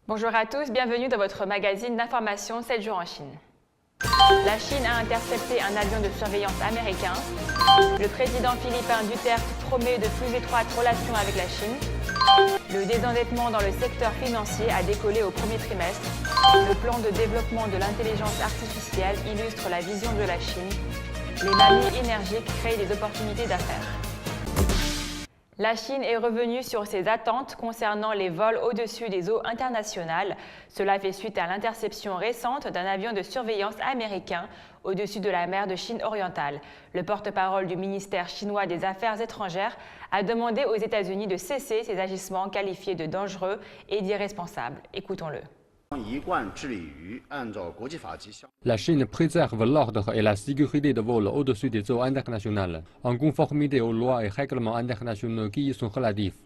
Bonjour à tous, bienvenue dans votre magazine d'information 7 jours en Chine. La Chine a intercepté un avion de surveillance américain. Le président philippin Duterte promet de plus étroites relations avec la Chine. Le désendettement dans le secteur financier a décollé au premier trimestre. Le plan de développement de l'intelligence artificielle illustre la vision de la Chine. Les mamies énergiques créent des opportunités d'affaires. La Chine est revenue sur ses attentes concernant les vols au-dessus des eaux internationales. Cela fait suite à l'interception récente d'un avion de surveillance américain au-dessus de la mer de Chine orientale. Le porte-parole du ministère chinois des Affaires étrangères a demandé aux États-Unis de cesser ces agissements qualifiés de dangereux et d'irresponsables. Écoutons-le. La Chine préserve l'ordre et la sécurité de vol au-dessus des eaux internationales, en conformité aux lois et règlements internationaux qui y sont relatifs.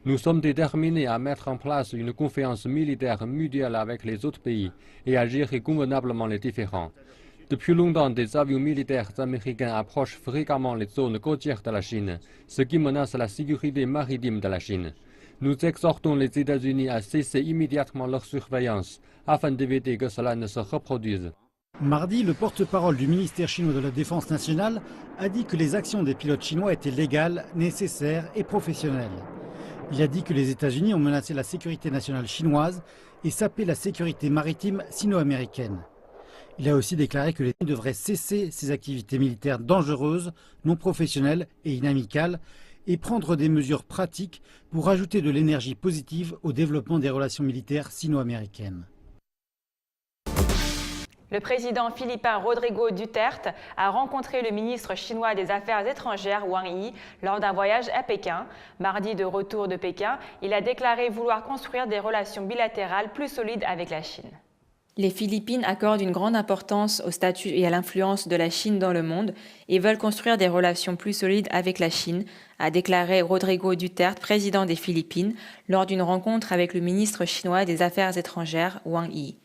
Nous sommes déterminés à mettre en place une confiance militaire mutuelle avec les autres pays et à gérer convenablement les différends. Depuis longtemps, des avions militaires américains approchent fréquemment les zones côtières de la Chine, ce qui menace la sécurité maritime de la Chine. Nous exhortons les États-Unis à cesser immédiatement leur surveillance afin d'éviter que cela ne se reproduise. Mardi, le porte-parole du ministère chinois de la Défense nationale a dit que les actions des pilotes chinois étaient légales, nécessaires et professionnelles. Il a dit que les États-Unis ont menacé la sécurité nationale chinoise et sapé la sécurité maritime sino-américaine. Il a aussi déclaré que l'État devrait cesser ses activités militaires dangereuses, non professionnelles et inamicales et prendre des mesures pratiques pour ajouter de l'énergie positive au développement des relations militaires sino-américaines. Le président philippin Rodrigo Duterte a rencontré le ministre chinois des Affaires étrangères Wang Yi lors d'un voyage à Pékin. Mardi, de retour de Pékin, il a déclaré vouloir construire des relations bilatérales plus solides avec la Chine. Les Philippines accordent une grande importance au statut et à l'influence de la Chine dans le monde et veulent construire des relations plus solides avec la Chine, a déclaré Rodrigo Duterte, président des Philippines, lors d'une rencontre avec le ministre chinois des Affaires étrangères Wang Yi.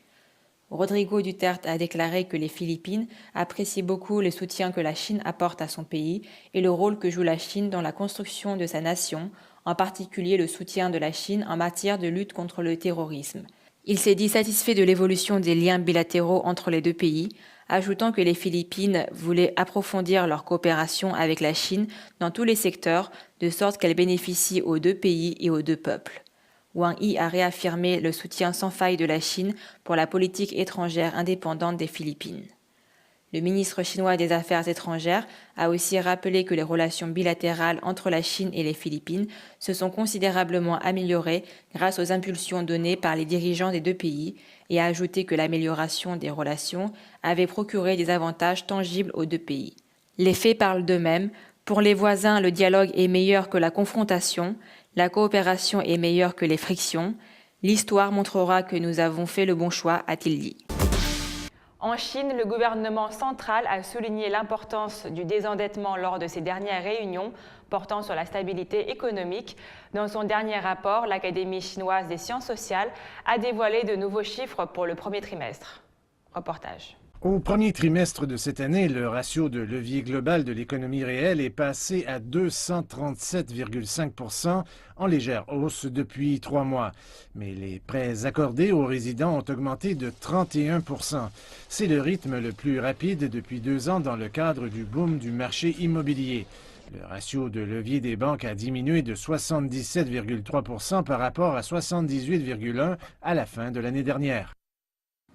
Rodrigo Duterte a déclaré que les Philippines apprécient beaucoup le soutien que la Chine apporte à son pays et le rôle que joue la Chine dans la construction de sa nation, en particulier le soutien de la Chine en matière de lutte contre le terrorisme. Il s'est dit satisfait de l'évolution des liens bilatéraux entre les deux pays, ajoutant que les Philippines voulaient approfondir leur coopération avec la Chine dans tous les secteurs, de sorte qu'elle bénéficie aux deux pays et aux deux peuples. Wang Yi a réaffirmé le soutien sans faille de la Chine pour la politique étrangère indépendante des Philippines. Le ministre chinois des Affaires étrangères a aussi rappelé que les relations bilatérales entre la Chine et les Philippines se sont considérablement améliorées grâce aux impulsions données par les dirigeants des deux pays et a ajouté que l'amélioration des relations avait procuré des avantages tangibles aux deux pays. Les faits parlent d'eux-mêmes. Pour les voisins, le dialogue est meilleur que la confrontation, la coopération est meilleure que les frictions. L'histoire montrera que nous avons fait le bon choix, a-t-il dit. En Chine, le gouvernement central a souligné l'importance du désendettement lors de ses dernières réunions portant sur la stabilité économique. Dans son dernier rapport, l'Académie chinoise des sciences sociales a dévoilé de nouveaux chiffres pour le premier trimestre. Reportage. Au premier trimestre de cette année, le ratio de levier global de l'économie réelle est passé à 237,5%, en légère hausse depuis 3 mois. Mais les prêts accordés aux résidents ont augmenté de 31%. C'est le rythme le plus rapide depuis 2 ans dans le cadre du boom du marché immobilier. Le ratio de levier des banques a diminué de 77,3% par rapport à 78,1% à la fin de l'année dernière.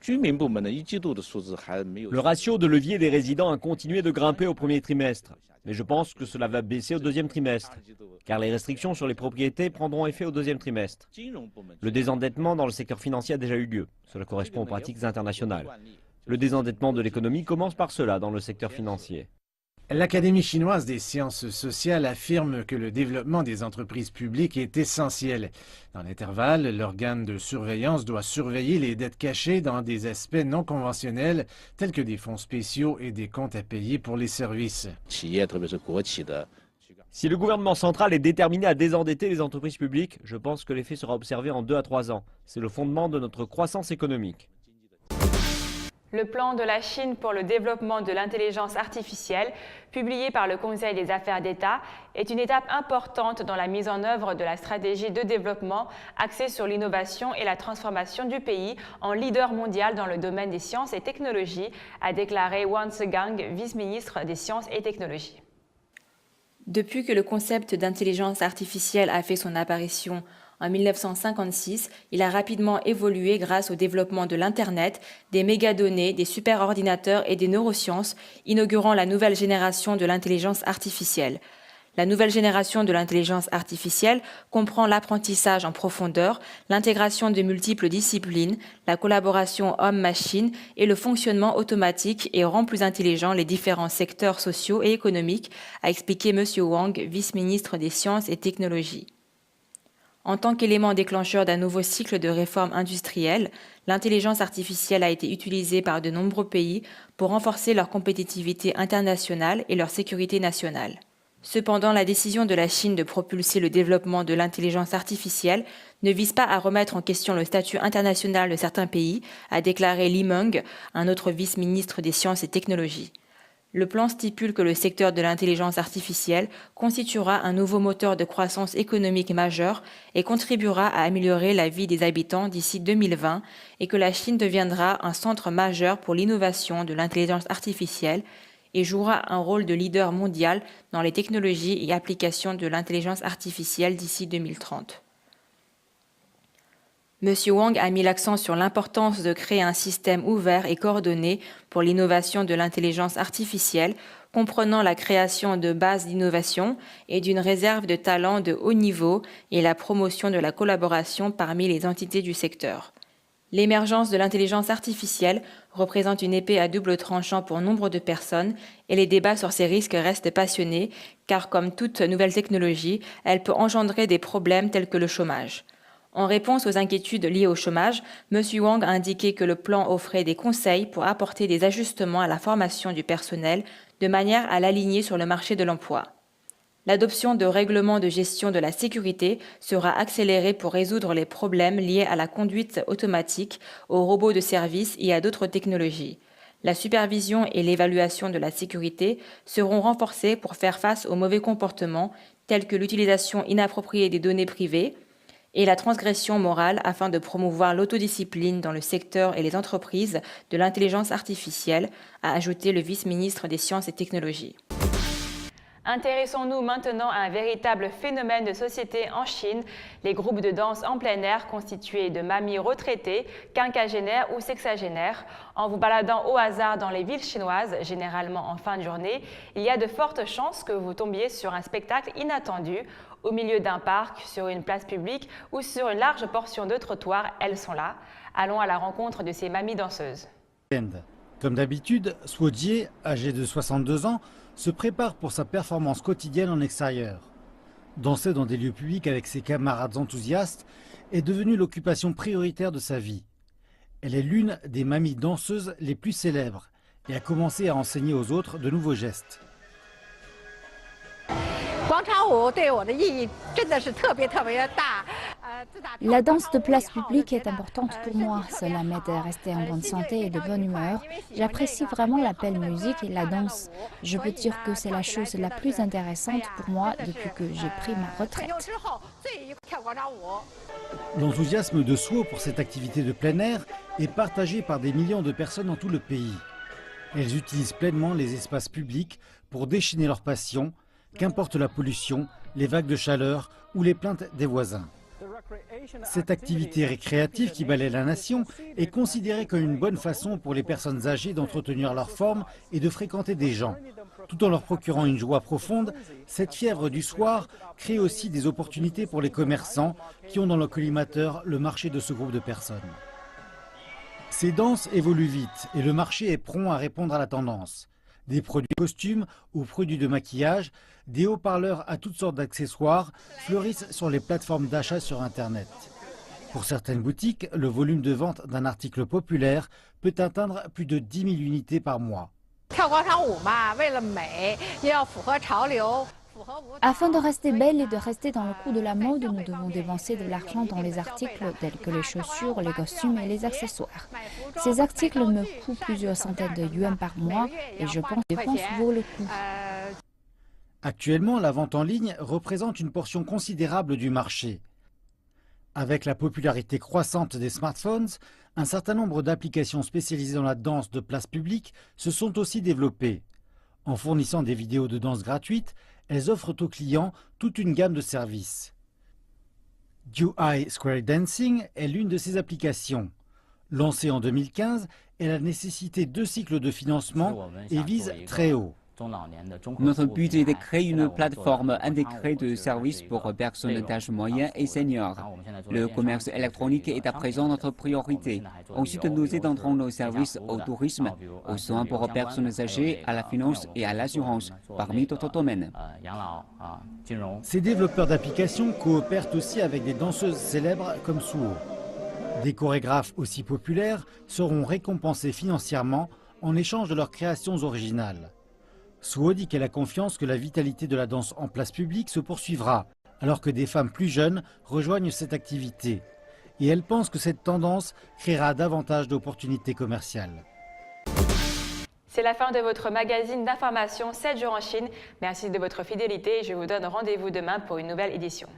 Le ratio de levier des résidents a continué de grimper au premier trimestre, mais je pense que cela va baisser au deuxième trimestre, car les restrictions sur les propriétés prendront effet au deuxième trimestre. Le désendettement dans le secteur financier a déjà eu lieu, cela correspond aux pratiques internationales. Le désendettement de l'économie commence par cela dans le secteur financier. L'Académie chinoise des sciences sociales affirme que le développement des entreprises publiques est essentiel. Dans l'intervalle, l'organe de surveillance doit surveiller les dettes cachées dans des aspects non conventionnels tels que des fonds spéciaux et des comptes à payer pour les services. Si le gouvernement central est déterminé à désendetter les entreprises publiques, je pense que l'effet sera observé en 2 à 3 ans. C'est le fondement de notre croissance économique. Le plan de la Chine pour le développement de l'intelligence artificielle, publié par le Conseil des affaires d'État, est une étape importante dans la mise en œuvre de la stratégie de développement axée sur l'innovation et la transformation du pays en leader mondial dans le domaine des sciences et technologies, a déclaré Wang Zhegang, vice-ministre des Sciences et Technologies. Depuis que le concept d'intelligence artificielle a fait son apparition en 1956, il a rapidement évolué grâce au développement de l'Internet, des mégadonnées, des superordinateurs et des neurosciences, inaugurant la nouvelle génération de l'intelligence artificielle. La nouvelle génération de l'intelligence artificielle comprend l'apprentissage en profondeur, l'intégration de multiples disciplines, la collaboration homme-machine et le fonctionnement automatique et rend plus intelligents les différents secteurs sociaux et économiques, a expliqué M. Wang, vice-ministre des Sciences et Technologies. En tant qu'élément déclencheur d'un nouveau cycle de réformes industrielles, l'intelligence artificielle a été utilisée par de nombreux pays pour renforcer leur compétitivité internationale et leur sécurité nationale. Cependant, la décision de la Chine de propulser le développement de l'intelligence artificielle ne vise pas à remettre en question le statut international de certains pays, a déclaré Li Meng, un autre vice-ministre des Sciences et Technologies. Le plan stipule que le secteur de l'intelligence artificielle constituera un nouveau moteur de croissance économique majeur et contribuera à améliorer la vie des habitants d'ici 2020 et que la Chine deviendra un centre majeur pour l'innovation de l'intelligence artificielle et jouera un rôle de leader mondial dans les technologies et applications de l'intelligence artificielle d'ici 2030. M. Wang a mis l'accent sur l'importance de créer un système ouvert et coordonné pour l'innovation de l'intelligence artificielle, comprenant la création de bases d'innovation et d'une réserve de talents de haut niveau et la promotion de la collaboration parmi les entités du secteur. L'émergence de l'intelligence artificielle représente une épée à double tranchant pour nombre de personnes et les débats sur ces risques restent passionnés car, comme toute nouvelle technologie, elle peut engendrer des problèmes tels que le chômage. En réponse aux inquiétudes liées au chômage, M. Wang a indiqué que le plan offrait des conseils pour apporter des ajustements à la formation du personnel de manière à l'aligner sur le marché de l'emploi. L'adoption de règlements de gestion de la sécurité sera accélérée pour résoudre les problèmes liés à la conduite automatique, aux robots de service et à d'autres technologies. La supervision et l'évaluation de la sécurité seront renforcées pour faire face aux mauvais comportements tels que l'utilisation inappropriée des données privées, et la transgression morale afin de promouvoir l'autodiscipline dans le secteur et les entreprises de l'intelligence artificielle, a ajouté le vice-ministre des Sciences et Technologies. Intéressons-nous maintenant à un véritable phénomène de société en Chine, les groupes de danse en plein air constitués de mamies retraitées, quinquagénaires ou sexagénaires. En vous baladant au hasard dans les villes chinoises, généralement en fin de journée, il y a de fortes chances que vous tombiez sur un spectacle inattendu. Au milieu d'un parc, sur une place publique ou sur une large portion de trottoir, elles sont là. Allons à la rencontre de ces mamies danseuses. Comme d'habitude, Suo Jie, âgé de 62 ans, se prépare pour sa performance quotidienne en extérieur. Danser dans des lieux publics avec ses camarades enthousiastes est devenu l'occupation prioritaire de sa vie. Elle est l'une des mamies danseuses les plus célèbres et a commencé à enseigner aux autres de nouveaux gestes. La danse de place publique est importante pour moi. Cela m'aide à rester en bonne santé et de bonne humeur. J'apprécie vraiment la belle musique et la danse. Je peux dire que c'est la chose la plus intéressante pour moi depuis que j'ai pris ma retraite. L'enthousiasme de Suo pour cette activité de plein air est partagé par des millions de personnes dans tout le pays. Elles utilisent pleinement les espaces publics pour déchaîner leur passion, qu'importe la pollution, les vagues de chaleur ou les plaintes des voisins. Cette activité récréative qui balaie la nation est considérée comme une bonne façon pour les personnes âgées d'entretenir leur forme et de fréquenter des gens. Tout en leur procurant une joie profonde, cette fièvre du soir crée aussi des opportunités pour les commerçants qui ont dans le collimateur le marché de ce groupe de personnes. Ces danses évoluent vite et le marché est prompt à répondre à la tendance. Des produits de costumes aux produits de maquillage, des haut-parleurs à toutes sortes d'accessoires fleurissent sur les plateformes d'achat sur Internet. Pour certaines boutiques, le volume de vente d'un article populaire peut atteindre plus de 10 000 unités par mois. Afin de rester belle et de rester dans le coup de la mode, nous devons dépenser de l'argent dans les articles tels que les chaussures, les costumes et les accessoires. Ces articles me coûtent plusieurs centaines de yuans par mois et je pense que les dépenses vaut le coup. Actuellement, la vente en ligne représente une portion considérable du marché. Avec la popularité croissante des smartphones, un certain nombre d'applications spécialisées dans la danse de place publique se sont aussi développées. En fournissant des vidéos de danse gratuites, elles offrent aux clients toute une gamme de services. DuEye Square Dancing est l'une de ces applications. Lancée en 2015, elle a nécessité 2 cycles de financement et vise très haut. Notre but est de créer une plateforme intégrée de services pour personnes d'âge moyen et seniors. Le commerce électronique est à présent notre priorité. Ensuite, nous étendrons nos services au tourisme, aux soins pour personnes âgées, à la finance et à l'assurance, parmi d'autres domaines. Ces développeurs d'applications coopèrent aussi avec des danseuses célèbres comme Suho. Des chorégraphes aussi populaires seront récompensés financièrement en échange de leurs créations originales. Suho dit qu'elle a confiance que la vitalité de la danse en place publique se poursuivra, alors que des femmes plus jeunes rejoignent cette activité. Et elle pense que cette tendance créera davantage d'opportunités commerciales. C'est la fin de votre magazine d'information 7 jours en Chine. Merci de votre fidélité et je vous donne rendez-vous demain pour une nouvelle édition.